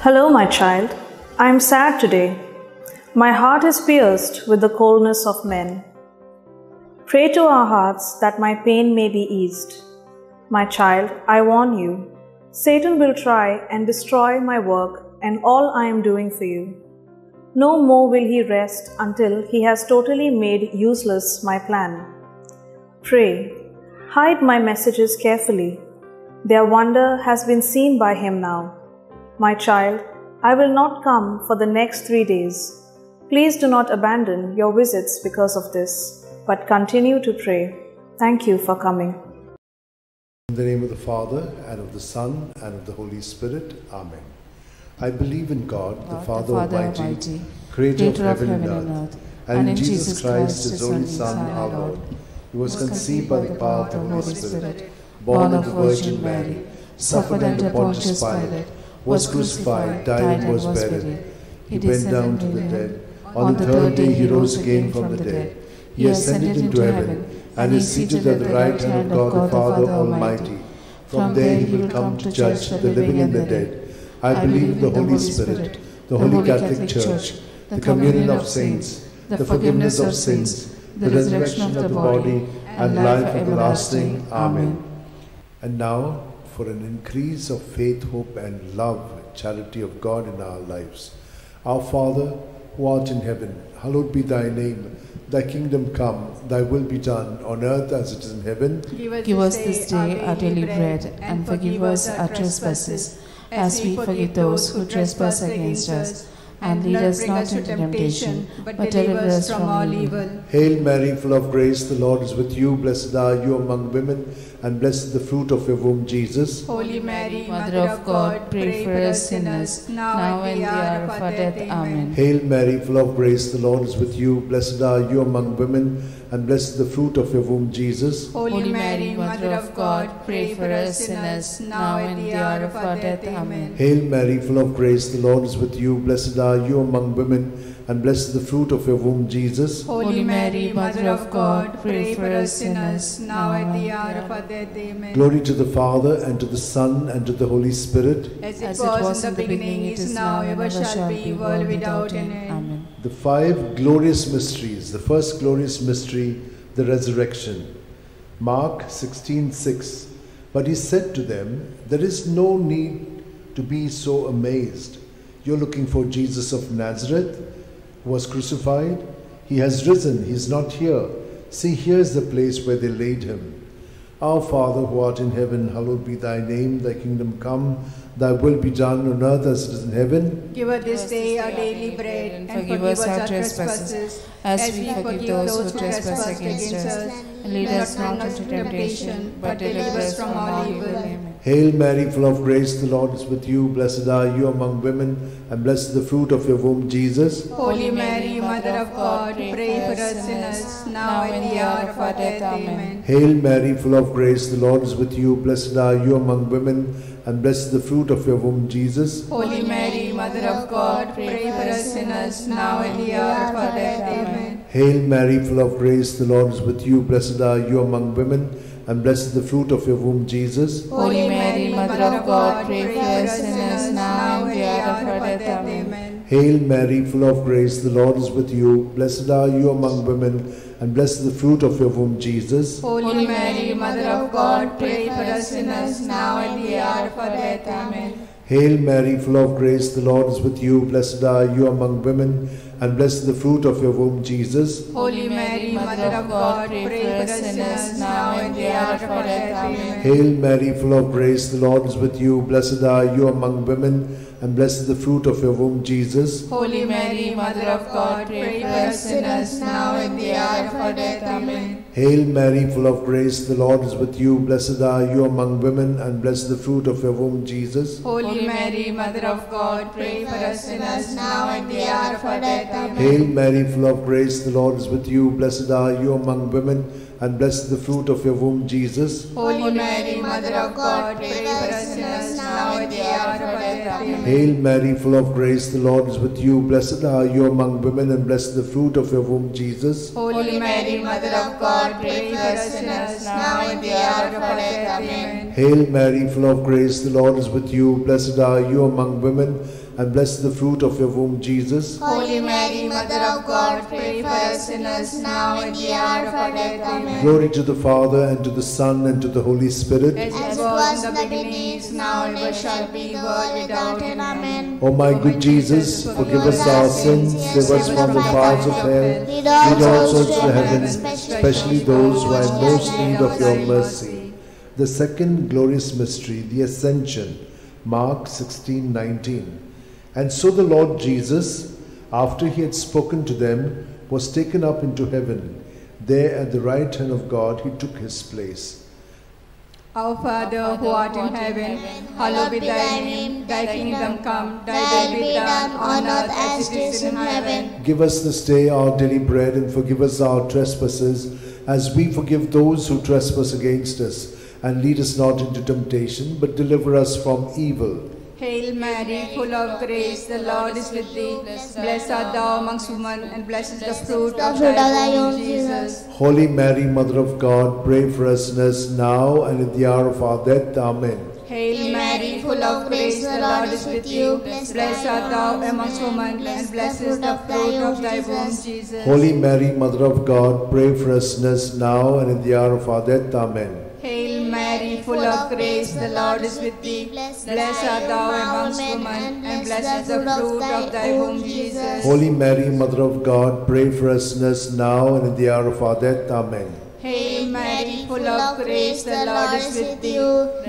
Hello, my child. I am sad today. My heart is pierced with the coldness of men. Pray to our hearts that my pain may be eased. My child, I warn you, Satan will try and destroy my work and all I am doing for you. No more will he rest until he has totally made useless my plan. Pray, hide my messages carefully. Their wonder has been seen by him now. My child, I will not come for the next 3 days. Please do not abandon your visits because of this, but continue to pray. Thank you for coming. In the name of the Father, and of the Son, and of the Holy Spirit. Amen. I believe in God, the Father Almighty, Creator of heaven and earth, and in Jesus Christ, His only Son, our Lord, who was conceived by the power of the Holy Spirit, born of the Virgin Mary, suffered under Pontius Pilate, was crucified, died, and was buried. He went down to the dead. On the third day he rose again from the dead. He ascended into heaven, and is seated at the right hand of God the Father Almighty. From there he will come to judge the living and the dead. I believe in the Holy Spirit, the Holy Catholic Church, the communion of saints, the forgiveness of sins, the resurrection of the body, and life everlasting. Amen. And now, for an increase of faith, hope, and love, charity of God in our lives. Our Father, who art in heaven, hallowed be thy name. Thy kingdom come, thy will be done, on earth as it is in heaven. Give us this day our daily bread, and forgive us our trespasses, as we forgive those who trespass against us. And lead us not into temptation, but deliver us from all evil. Hail Mary, full of grace, the Lord is with you. Blessed are you among women, and blessed is the fruit of your womb, Jesus. Holy Mary, Mother of God, pray for us sinners, now and the hour of our death. Amen. Hail Mary, full of grace, the Lord is with you. Blessed are you among women, and blessed is the fruit of your womb, Jesus. Holy Mary, Mother of God, pray for us sinners, now and the hour of our death. Amen. Hail Mary, full of grace, the Lord is with you. Blessed are you among women, and blessed is the fruit of your womb, Jesus. Holy Mary, Mother of God, pray for us sinners, now and the hour of our death. Amen. Glory to the Father, and to the Son, and to the Holy Spirit. As it was in the beginning, it is now, ever shall be, world without end. Amen. The 5 glorious mysteries. The first glorious mystery, the resurrection. Mark 16:6. But he said to them, there is no need to be so amazed. You're looking for Jesus of Nazareth, who was crucified. He has risen. He is not here. See, here's the place where they laid him. Our Father, who art in heaven, hallowed be thy name. Thy kingdom come, thy will be done on earth as it is in heaven. Give us this day our daily bread, and forgive us our trespasses, as we forgive those who trespass against us. And lead us not into temptation, but deliver us from all evil. Amen. Hail Mary, full of grace, the Lord is with you. Blessed are you among women, and blessed is the fruit of your womb, Jesus. Holy Mary, Mother of God, pray for us sinners, now and the hour of our death. Amen. Hail Mary, full of grace, the Lord is with you. Blessed are you among women, and blessed is the fruit of your womb, Jesus. Holy Mary, Mother of God, pray for us sinners, now and the hour of our death. Amen. Hail Mary, full of grace, the Lord is with you. Blessed are you among women, and blessed is the fruit of your womb, Jesus. Holy Mary, Mother of God, pray for us sinners, now and the hour of our death. Amen. Hail Mary, full of grace, the Lord is with you. Blessed are you among women, and blessed is the fruit of your womb, Jesus. Holy Mary, Mother of God, pray for us sinners, now and the hour of our death. Amen. Hail Mary, full of grace, the Lord is with you. Blessed are you among women, and blessed is the fruit of your womb, Jesus. Holy Mary, Mother of God, pray for us sinners, now and the hour of our death. Amen. Hail Mary, full of grace, the Lord is with you. Blessed are you among women, and blessed is the fruit of your womb, Jesus. Holy Mary, Mother of God, pray for us sinners, now and the hour of our death. Amen. Hail Mary, full of grace, the Lord is with you. Blessed are you among women, and blessed is the fruit of your womb, Jesus. Holy Mary, Mother of God, pray for us sinners, now and the hour of our death. Amen. Hail Mary, full of grace, the Lord is with you. Blessed are you among women, and blessed is the fruit of your womb, Jesus. Holy Mary, Mother of God, pray for us sinners, now and the hour of our death. Amen. Hail Mary, full of grace, the Lord is with you. Blessed are you among women, and blessed is the fruit of your womb, Jesus. Holy Mary, Mother of God, pray for us sinners, now and the hour of our death. Amen. Hail Mary, full of grace, the Lord is with you. Blessed are you among women, and blessed the fruit of your womb, Jesus. Holy Mary, Mother of God, pray for us sinners, now and at the hour of our death. Amen. Glory to the Father, and to the Son, and to the Holy Spirit. As it was in the beginning, is now, and ever shall be, world without end. Amen. O my good Jesus, forgive us our sins, save us from the fires of hell, lead all souls to heaven, especially those who are in most need of your mercy. The second glorious mystery, the Ascension, Mark 16:19. And so the Lord Jesus, after he had spoken to them, was taken up into heaven. There at the right hand of God he took his place. Our Father, who art in heaven, hallowed be thy name. Thy kingdom come, thy will be done on earth as it is in heaven. Give us this day our daily bread, and forgive us our trespasses, as we forgive those who trespass against us. And lead us not into temptation, but deliver us from evil. Hail Mary, full of grace, the Lord is with thee. Blessed art thou amongst women, and blessed is the fruit of thy womb, Jesus. Holy Mary, Mother of God, pray for us sinners now and at the hour of our death. Amen. Hail Mary, full of grace, the Lord is with you. Blessed art thou amongst women, and blessed is the fruit of thy womb, Jesus. Holy Mary, Mother of God, pray for us sinners now and at the hour of our death. Amen. Hail Mary, full of grace, the Lord is with thee. Blessed art thou amongst women, and blessed is the fruit of thy womb, Jesus. Holy Mary, Mother of God, pray for us sinners now and at the hour of our death. Amen. Hail Mary, full of grace, the Lord is with thee.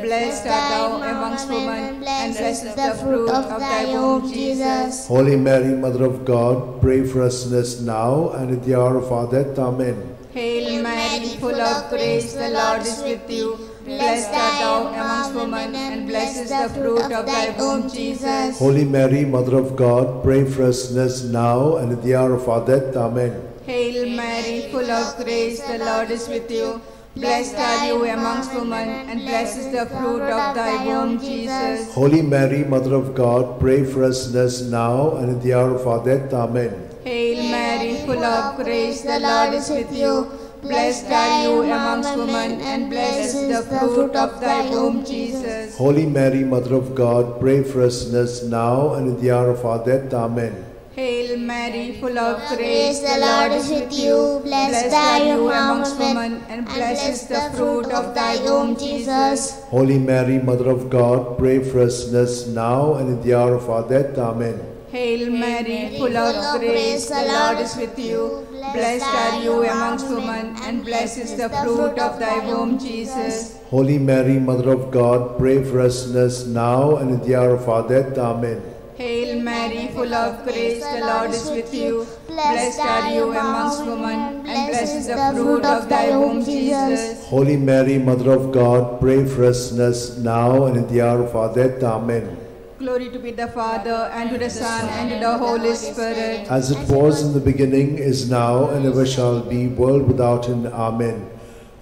Blessed art thou amongst women, and blessed is the fruit of thy womb, Jesus. Holy Mary, Mother of God, pray for us sinners now and at the hour of our death. Amen. Hail Mary, full of grace, the Lord is with you. Blessed art thou amongst women, and blessed is the fruit of thy womb, Jesus. Holy Mary, Mother of God, pray for us sinners now and at the hour of our death. Amen. Hail Mary, full of grace, the Lord is with you. Blessed are you amongst women, and blessed is the fruit of thy womb, Jesus. Holy Mary, Mother of God, pray for us sinners now and at the hour of our death. Amen. Hail Mary, full of grace, the Lord is with you. Blessed are you amongst women, and blessed is the fruit of thy womb, Jesus. Holy Mary, Mother of God, pray for us sinners now and at the hour of our death. Amen. Hail Mary, full of grace, the Lord is with you. Blessed are you amongst women, and blessed is the fruit of thy womb, Jesus. Holy Mary, Mother of God, pray for us sinners now and at the hour of our death. Amen. Hail Mary, full of grace, the Lord is with you. Blessed are you amongst women, and blessed is the fruit of thy womb, Jesus. Holy Mary, Mother of God, pray for us sinners now and at the hour of our death. Amen. Hail Mary, full of grace, the Lord is with you. Blessed are you amongst women, and blessed is the fruit of thy womb, Jesus. Holy Mary, Mother of God, pray for us sinners now and at the hour of our death. Amen. Glory to be the Father, and to the Son, and to the Holy Spirit. As it was in the beginning, is now, and ever shall be, world without end. Amen.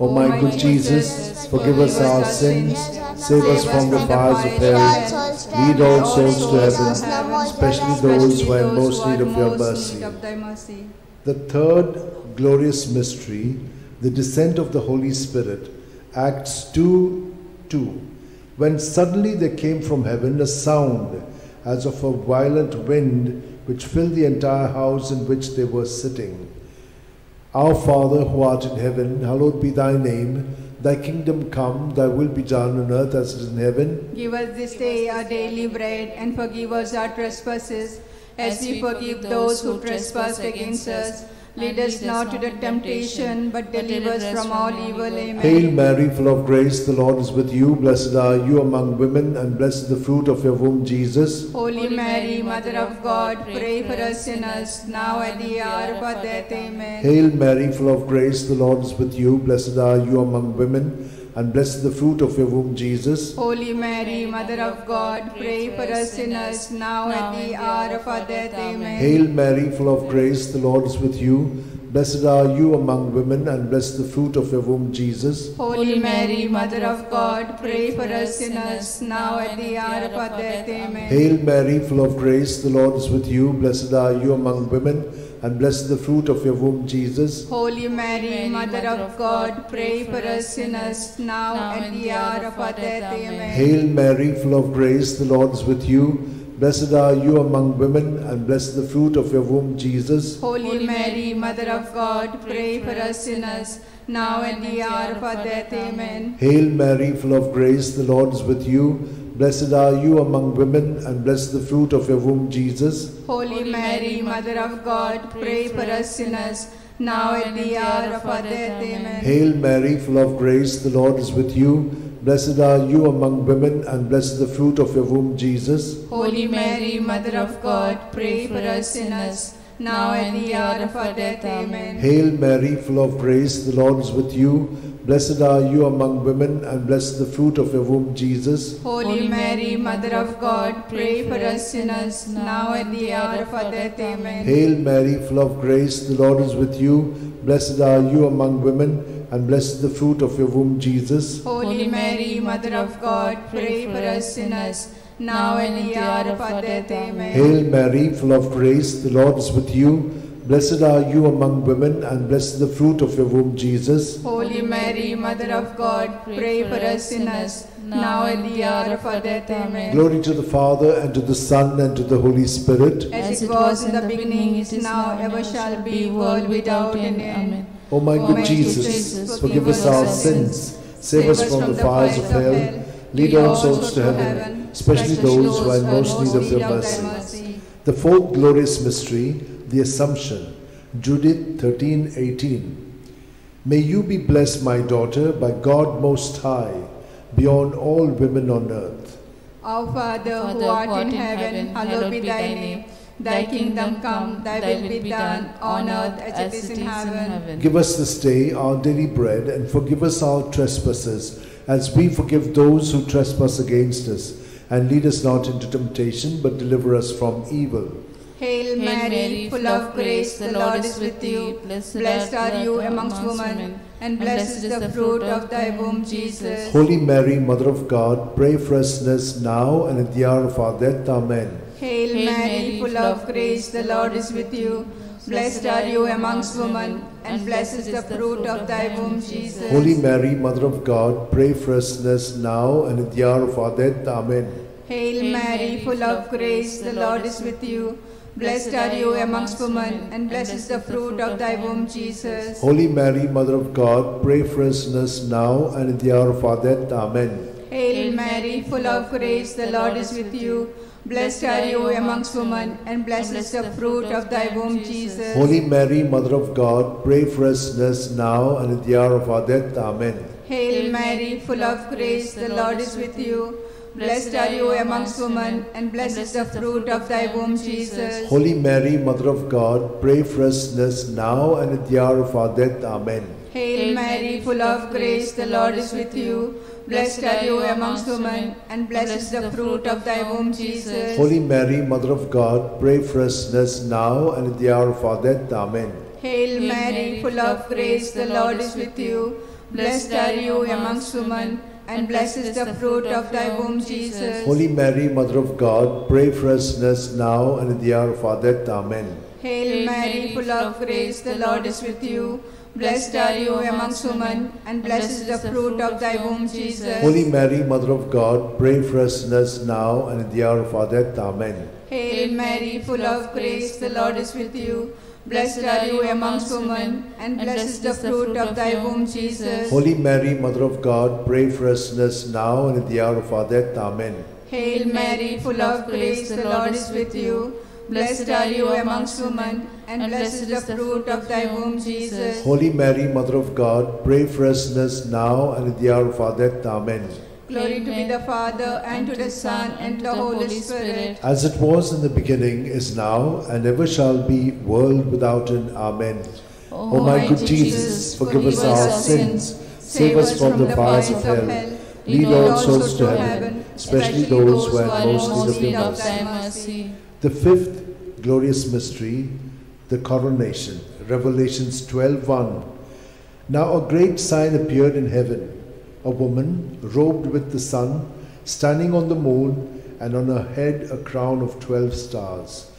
O my good Jesus, forgive us our sins, save us from the fires of hell, lead all souls to heaven, especially those who are in most need of your mercy. The third glorious mystery, the descent of the Holy Spirit, Acts 2:2. When suddenly there came from heaven a sound as of a violent wind, which filled the entire house in which they were sitting. Our Father, who art in heaven, hallowed be thy name. Thy kingdom come, thy will be done on earth as it is in heaven. Give us this day our daily bread, and forgive us our trespasses, as we forgive those who trespass against us. Lead us not into temptation, but deliver us from all evil. Amen. Hail Mary, full of grace, the Lord is with you. Blessed are you among women, and blessed is the fruit of your womb, Jesus. Holy Mary, Mother of God, pray for us sinners, now at the hour of our death. Amen. Hail Mary, full of grace, the Lord is with you. Blessed are you among women, and blessed is the fruit of your womb, Jesus. Holy Mary, Mother of God, pray for us sinners, now at the hour of our death. Amen. Hail Mary, full of grace, the Lord is with you. Blessed are you among women, and blessed is the fruit of your womb, Jesus. Holy Mary, Mother of God, pray for us sinners, now at the hour of our death. Amen. Hail Mary, full of grace, the Lord is with you. Blessed are you among women, and blessed is the fruit of your womb, Jesus. Holy Mary, Mother of God, pray for us sinners, now at the hour of our death. Amen. Hail Mary, full of grace, the Lord is with you. Blessed are you among women, and blessed the fruit of your womb, Jesus. Holy Mary, Mother of God, pray for us sinners, now and at the hour of our death. Amen. Hail Mary, full of grace, the Lord is with you. Blessed are you among women, and blessed the fruit of your womb, Jesus. Holy Mary, Mother of God, pray for us sinners, now and at the hour of our death. Amen. Hail Mary, full of grace, the Lord is with you. Blessed are you among women, and blessed the fruit of your womb, Jesus. Holy Mary, Mother of God, pray for us sinners, now and at the hour of our death. Amen. Hail Mary, full of grace, the Lord is with you. Blessed are you among women, and blessed the fruit of your womb, Jesus. Holy Mary, Mother of God, pray for us sinners, now and at the hour of our death. Amen. Hail Mary, full of grace, the Lord is with you. Blessed are you among women, and blessed the fruit of your womb, Jesus. Holy Mary, Mother of God, pray for us sinners, now and at the hour of our death. Amen. Hail Mary, full of grace, the Lord is with you. Blessed are you among women, and blessed the fruit of your womb, Jesus. Holy Mary, Mother of God, pray for us sinners, now and at the hour of our death. Amen. Glory to the Father, and to the Son, and to the Holy Spirit. As it was in the beginning, is now, ever shall be, world without end. Amen. O my good Jesus, forgive us our sins, save us from the fires of hell, lead all souls to heaven, especially those who are in most need of your mercy. The fourth glorious mystery, the Assumption. Judith 13:18. May you be blessed, my daughter, by God Most High, beyond all women on earth. Our Father, who art in heaven, hallowed be thy name. Thy kingdom come, thy will be done, on earth as it is in heaven. Give us this day our daily bread, and forgive us our trespasses, as we forgive those who trespass against us. And lead us not into temptation, but deliver us from evil. Hail Mary, full of grace, the Lord is with you. Blessed are you amongst women, and blessed is the fruit of thy womb, Jesus. Holy Mary, Mother of God, pray for us sinners now and at the hour of our death. Amen. Hail Mary, full of grace, the Lord is with you. Blessed are you amongst women, and blessed is the fruit of thy womb, Jesus. Holy Mary, Mother of God, pray for us sinners now and at the hour of our death. Amen. Hail Mary, full of grace, the Lord is with you. Blessed are you amongst women, and blessed is the fruit of thy womb, Jesus. Holy Mary, Mother of God, pray for us sinners now and at the hour of our death. Amen. Hail Mary, full of grace, the Lord is with you. Blessed are you amongst women, and blessed is the fruit of thy womb, Jesus. Holy Mary, Mother of God, pray for us sinners now and at the hour of our death. Amen. Hail Mary, full of grace, the Lord is with you. Blessed are you amongst women, and blessed is the fruit of thy womb, Jesus. Holy Mary, Mother of God, pray for us sinners now and at the hour of our death. Amen. Hail Mary, full of grace, the Lord is with you. Blessed are you amongst women, and blessed is the fruit of thy womb, Jesus. Holy Mary, Mother of God, pray for us sinners now and at the hour of our death. Amen. Hail Mary, full of grace, the Lord is with you. Blessed are you amongst women, and blessed is the fruit of thy womb, Jesus. Holy Mary, Mother of God, pray for us sinners now and at the hour of our death. Amen. Hail Mary, full of grace, the Lord is with you. Blessed are you amongst women, and blessed is the fruit of thy womb, Jesus. Holy Mary, Mother of God, pray for us sinners now and at the hour of our death. Amen. Hail Mary, full of grace, the Lord is with you. Blessed are you amongst women, and blessed is the fruit of thy womb, Jesus. Holy Mary, Mother of God, pray for us sinners now and at the hour of our death. Amen. Hail Mary, full of grace, the Lord is with you. Blessed are you amongst women, and blessed is the fruit of thy womb, Jesus. Holy Mary, Mother of God, pray for us sinners now and at the hour of our death. Amen. Glory to be the Father, and to the Son, and to the Holy Spirit. As it was in the beginning, is now, and ever shall be, world without end. Amen. O my good Jesus, forgive us our sins, save us from the fires of hell, lead all souls to heaven, especially those who are most in need of thy mercy. The fifth glorious mystery, the coronation. Revelations 12:1. Now a great sign appeared in heaven, a woman robed with the sun, standing on the moon, and on her head a crown of 12 stars.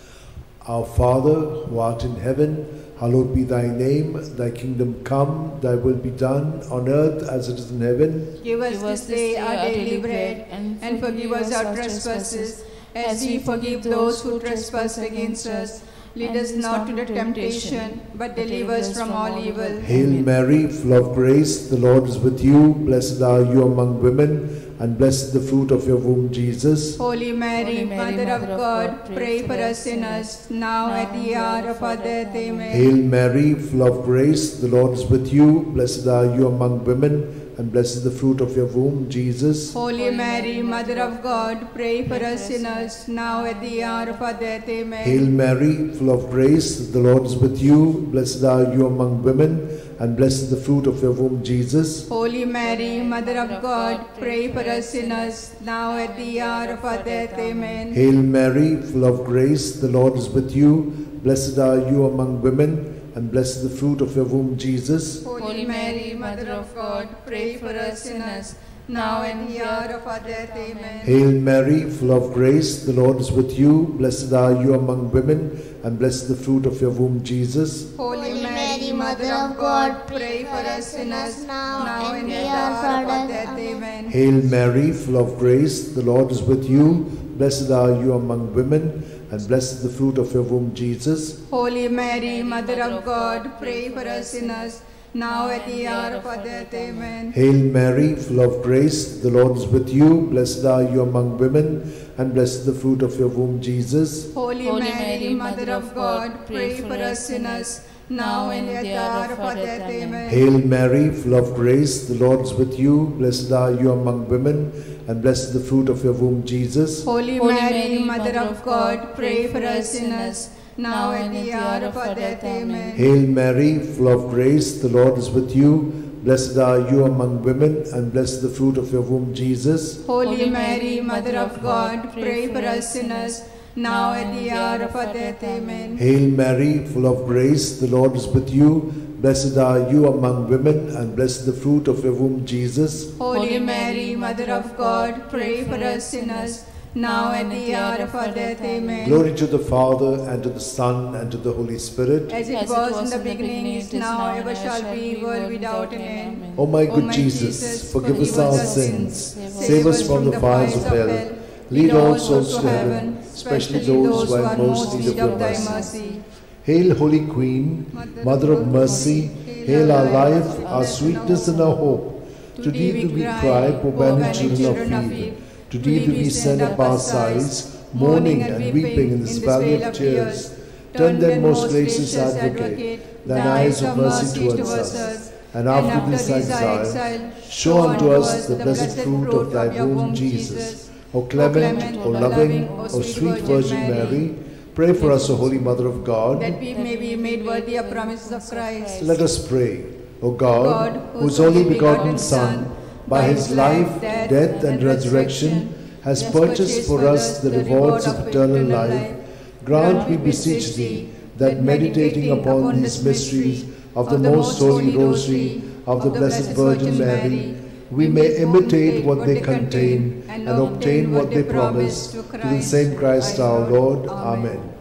Our Father, who art in heaven, hallowed be thy name. Thy kingdom come, thy will be done, on earth as it is in heaven. Give us this day our daily bread, and forgive us our trespasses, as we forgive those who trespass against us. Lead us not into temptation, but deliver us from all evil. Hail Mary, full of grace, the Lord is with you. Blessed are you among women, and blessed the fruit of your womb, Jesus. Holy Mary, Mother of God, pray for us sinners, now at the hour of our death. Amen. Hail Mary, full of grace, the Lord is with you. Blessed are you among women, and blessed is the fruit of your womb, Jesus. Holy Mary, Mother of God, pray for us sinners, now at the hour of our death. Amen. Hail Mary, full of grace, the Lord is with you. Blessed are you among women, and blessed is the fruit of your womb, Jesus. Holy Mary, Mother of God, pray for us sinners, now at the hour of our death. Amen. Hail Mary, full of grace, the Lord is with you. Blessed are you among women, and blessed is the fruit of your womb, Jesus. Holy Mary, Mother of God, pray for us sinners, now and the hour of our death. Amen. Hail Mary, full of grace, the Lord is with you. Blessed are you among women, and blessed is the fruit of your womb, Jesus. Holy Mary, Mother of God, pray for us sinners, now and the hour of our death. Amen. Hail Mary, full of grace, the Lord is with you. Blessed are you among women, and blessed is the fruit of your womb, Jesus. Holy Mary, Mother of God, pray for us sinners, now at the hour of our death. Amen. Hail Mary, full of grace, the Lord is with you. Blessed are you among women, and blessed is the fruit of your womb, Jesus. Holy Mary, Mother of God, pray for us sinners, now and at the hour of our death. Amen. Hail Mary, full of grace, the Lord is with you. Blessed are you among women, and blessed is the fruit of your womb, Jesus. Holy Mary, Mother of God, pray for us sinners, now at the hour of our death. Amen. Hail Mary, full of grace, the Lord is with you. Blessed are you among women, and blessed is the fruit of your womb, Jesus. Holy Mary, Mother of God, pray for us sinners, now at the hour of our death. Amen. Hail Mary, full of grace, the Lord is with you. Blessed are you among women, and blessed is the fruit of your womb, Jesus. Holy Mary, Mother of God, pray for us sinners, now at the hour of our death. Amen. Glory to the Father, and to the Son, and to the Holy Spirit. As it was in the beginning, is now, ever shall be, world without an end. O my good Jesus, forgive us our sins, save us from the fires of hell, lead all souls to heaven, especially those who are most in need of thy mercy. Hail, Holy Queen, Mother of Mercy, hail our life, our sweetness, and our hope. To thee do we cry, poor banished children of Eve. To thee do we send up our sighs, mourning and weeping in this valley of tears. Turn then, most gracious Advocate, thine eyes of mercy towards us, and after this exile, show unto us the blessed fruit of thy womb, Jesus. O clement, O loving, O sweet Virgin Mary, pray for us, O Holy Mother of God, that we may be made worthy of promises of Christ. Let us pray. O God, whose only begotten Son, by his life, death, and resurrection, has purchased for us the rewards of eternal life, grant, we beseech thee, that meditating upon these mysteries of the most holy Rosary of the Blessed Virgin Mary, we may imitate what they contain and obtain what they promise, through the same Christ our Lord. Amen.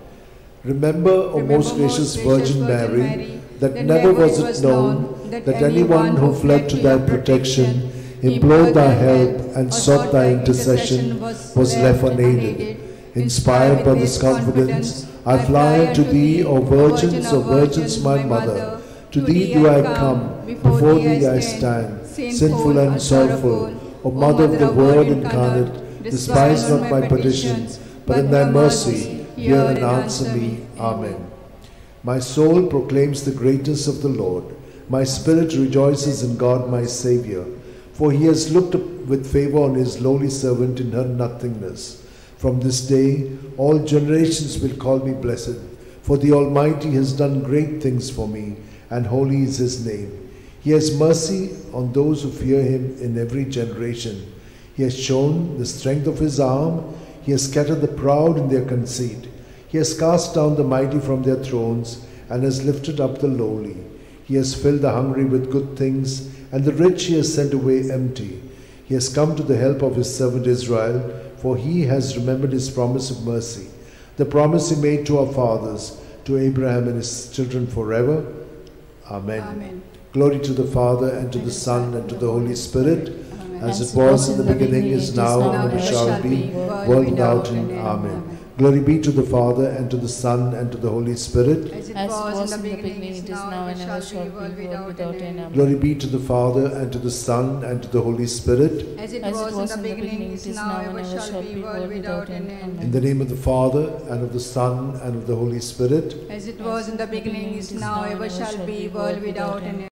Remember, O most gracious Virgin Mary, that never was it known that anyone who fled to thy protection, implored thy help, and sought thy intercession was left unaided. Inspired by this confidence, I fly unto thee, O Virgins, my Mother. To thee do I come, before thee I stand, sinful and sorrowful. O Mother of the Word incarnate, despise not my petitions, but in thy mercy hear and answer me. Amen. My soul proclaims the greatness of the Lord. My spirit rejoices in God my Saviour, for he has looked with favour on his lowly servant in her nothingness. From this day all generations will call me blessed, for the Almighty has done great things for me, and holy is his name. He has mercy on those who fear him in every generation. He has shown the strength of his arm. He has scattered the proud in their conceit. He has cast down the mighty from their thrones, and has lifted up the lowly. He has filled the hungry with good things, and the rich he has sent away empty. He has come to the help of his servant Israel, for he has remembered his promise of mercy, the promise he made to our fathers, to Abraham and his children forever. Amen. Amen. Glory to the Father, and to the Son, and to the Holy Spirit, as it was in the beginning, is now, and ever shall be, world without end. Amen. Glory be to the Father, and to the Son, and to the Holy Spirit. As it was in the beginning, it is now, and ever shall be, world without end. Amen. Glory be to the Father, and to the Son, and to the Holy Spirit. As it was in the beginning, it is now, and ever shall be, world without end. Amen. In the name of the Father, and of the Son, and of the Holy Spirit. As it was in the beginning, is now, ever shall be, world without end.